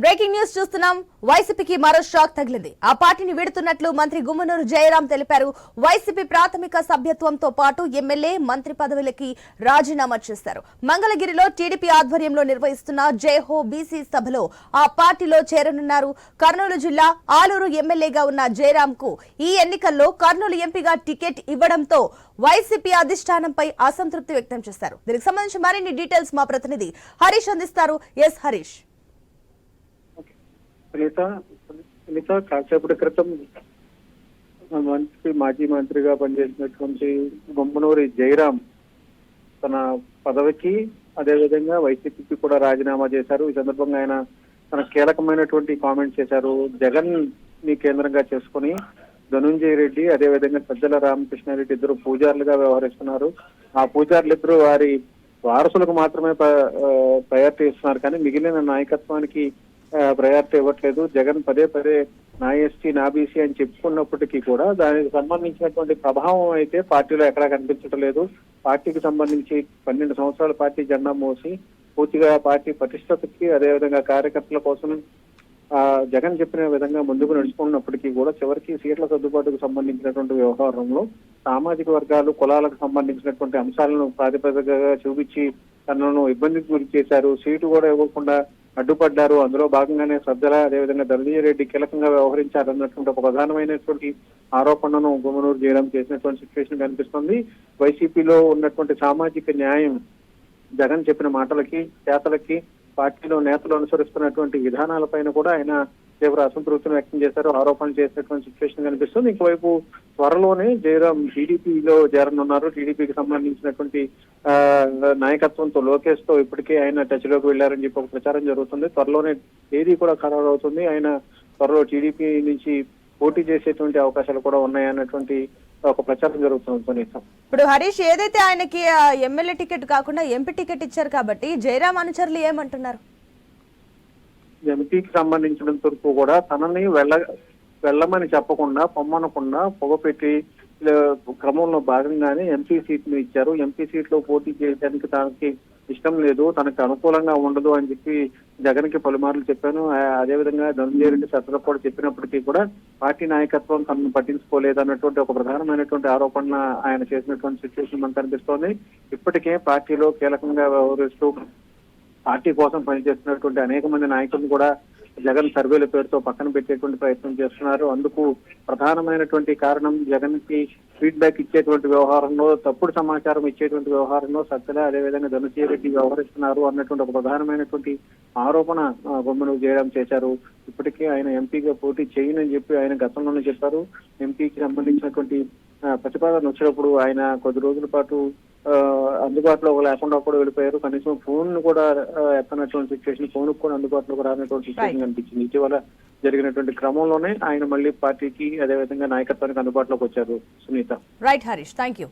Breaking news చూస్తున్నాం. వైసీపీకి మరో షాక్ తగిలింది. ఆ పార్టీని వీడుతున్నట్లు మంత్రి గుమ్మనూరు జయరాం తెలిపారు. వైసీపీ ప్రాథమిక సభ్యత్వంతో పాటు ఎమ్మెల్యే, మంత్రి పదవులకి రాజీనామా చేశారు. మంగళగిరిలో టీడీపీ ఆధ్వర్యంలో నిర్వహిస్తున్న జయహో బీసీ సభలో ఆ పార్టీలో చేరనున్నారు. కర్నూలు జిల్లా ఆలూరు ఎమ్మెల్యేగా ఉన్న జయరాం కు ఈ ఎన్నికల్లో కర్నూలు ఎంపీగా టికెట్ ఇవ్వడంతో వైసీపీ అధిష్టానంపై అసంతృప్తి వ్యక్తం చేశారు. దీనికి సంబంధించి మరిన్ని డీటెయిల్స్ మా ప్రతినిధి హరీష్ అందిస్తారు. ఎస్ హరీష్. సునీత కాసేపటి క్రితం మాజీ మంత్రిగా పనిచేసినటువంటి గుమ్మనూరి జయరాం తన పదవికి అదేవిధంగా వైసీపీకి కూడా రాజీనామా చేశారు. ఈ సందర్భంగా ఆయన తన కీలకమైనటువంటి కామెంట్ చేశారు. జగన్ ని కేంద్రంగా చేసుకుని ధనుంజయ రెడ్డి అదేవిధంగా సజ్జల రామకృష్ణారెడ్డి ఇద్దరు పూజారులుగా వ్యవహరిస్తున్నారు. ఆ పూజారులిద్దరూ వారి వారసులకు మాత్రమే ప్రయారిటీ ఇస్తున్నారు, కానీ మిగిలిన నాయకత్వానికి ప్రయారిటీ ఇవ్వట్లేదు. జగన్ పదే పదే నా ఎస్టీ నా బీసీ అని చెప్పుకున్నప్పటికీ కూడా దానికి సంబంధించినటువంటి ప్రభావం అయితే పార్టీలో ఎక్కడా కనిపించడం లేదు. పార్టీకి సంబంధించి 12 సంవత్సరాల పార్టీ జెండా మోసి పూర్తిగా పార్టీ పటిష్టతకి అదేవిధంగా కార్యకర్తల కోసం జగన్ చెప్పిన విధంగా ముందుకు నడుచుకున్నప్పటికీ కూడా చివరికి సీట్ల సర్దుబాటుకు సంబంధించినటువంటి వ్యవహారంలో సామాజిక వర్గాలు కులాలకు సంబంధించినటువంటి అంశాలను ప్రాతిపదికగా చూపించి తనను ఇబ్బందికి గురి చేశారు. సీటు కూడా ఇవ్వకుండా అడ్డుపడ్డారు. అందులో భాగంగానే సజ్జల అదేవిధంగా ధనంజయ రెడ్డి కీలకంగా వ్యవహరించారన్నటువంటి ఒక ప్రధానమైనటువంటి ఆరోపణను గుమ్మనూరు జయరాం చేసినటువంటి సిచ్యువేషన్ కనిపిస్తుంది. వైసీపీలో ఉన్నటువంటి సామాజిక న్యాయం జగన్ చెప్పిన మాటలకి చేతలకి పార్టీలో నేతలు అనుసరిస్తున్నటువంటి విధానాలపైన కూడా ఆయన తీవ్ర అసంతృప్తిని వ్యక్తం చేశారు, ఆరోపణలు చేసినటువంటి సిచ్యువేషన్ కనిపిస్తుంది. ఇంకోవైపు త్వరలోనే జయరాం టీడీపీలో చేరనున్నారు. టీడీపీకి సంబంధించినటువంటి నాయకత్వంతో లోకేష్ తో ఇప్పటికే ఆయన టచ్ లోకి వెళ్లారని చెప్పి ఒక ప్రచారం జరుగుతుంది. త్వరలోనే తేదీ కూడా ఖరారు అవుతుంది. ఆయన త్వరలో టీడీపీ నుంచి పోటీ చేసేటువంటి అవకాశాలు కూడా ఉన్నాయన్నటువంటి ఒక ప్రచారం జరుగుతుంది. కనీసం ఇప్పుడు హరీష్ ఏదైతే ఆయనకి ఎమ్మెల్యే టికెట్ కాకుండా ఎంపీ టికెట్ ఇచ్చారు కాబట్టి జయరాం అనుచరులు ఏమంటున్నారు? ఎంపీకి సంబంధించినంత వరకు కూడా తనని వెళ్ళమని చెప్పకుండా పొమ్మనకుండా పొగపెట్టి క్రమంలో భాగంగానే ఎంపీ సీట్ను ఇచ్చారు. ఎంపీ సీట్ లో పోటీ చేయడానికి తనకి ఇష్టం లేదు, తనకు అనుకూలంగా ఉండదు అని చెప్పి జగన్ కి పలుమార్లు చెప్పాను. అదేవిధంగా ధనంజయ రెడ్డి సత్తల కూడా చెప్పినప్పటికీ కూడా పార్టీ నాయకత్వం తనను పట్టించుకోలేదు అన్నటువంటి ఒక ప్రధానమైనటువంటి ఆరోపణ ఆయన చేసినటువంటి సిచ్యువేషన్ మనకు కనిపిస్తోంది. ఇప్పటికే పార్టీలో కీలకంగా వ్యవహరిస్తూ పార్టీ కోసం పనిచేస్తున్నటువంటి అనేక మంది నాయకులను కూడా జగన్ సర్వేల పేరుతో పక్కన పెట్టేటువంటి ప్రయత్నం చేస్తున్నారు. అందుకు ప్రధానమైనటువంటి కారణం జగన్ కి ఫీడ్బ్యాక్ ఇచ్చేటువంటి వ్యవహారంలో, తప్పుడు సమాచారం ఇచ్చేటువంటి వ్యవహారంలో సజ్జల అదేవిధంగా ధనుంజయ రెడ్డి వ్యవహరిస్తున్నారు అన్నటువంటి ఒక ప్రధానమైనటువంటి ఆరోపణ గుమ్మనూరు జయరాం చేశారు. ఇప్పటికే ఆయన ఎంపీగా పోటీ చేయనని చెప్పి ఆయన గతంలోనే చెప్పారు. ఎంపీకి సంబంధించినటువంటి ప్రతిపాదన వచ్చినప్పుడు ఆయన కొద్ది రోజుల పాటు అందుబాటులో లేకుండా కూడా వెళ్ళిపోయారు. కనీసం ఫోన్ కూడా ఎత్తనటువంటి సిచ్యువేషన్, ఫోన్ కూడా అందుబాటులో రానటువంటి సిచ్యువేషన్ కనిపించింది. ఇటీవల జరిగినటువంటి క్రమంలోనే ఆయన మళ్ళీ పార్టీకి అదేవిధంగా నాయకత్వానికి అందుబాటులోకి వచ్చారు. Sunita. Right Harish, thank you.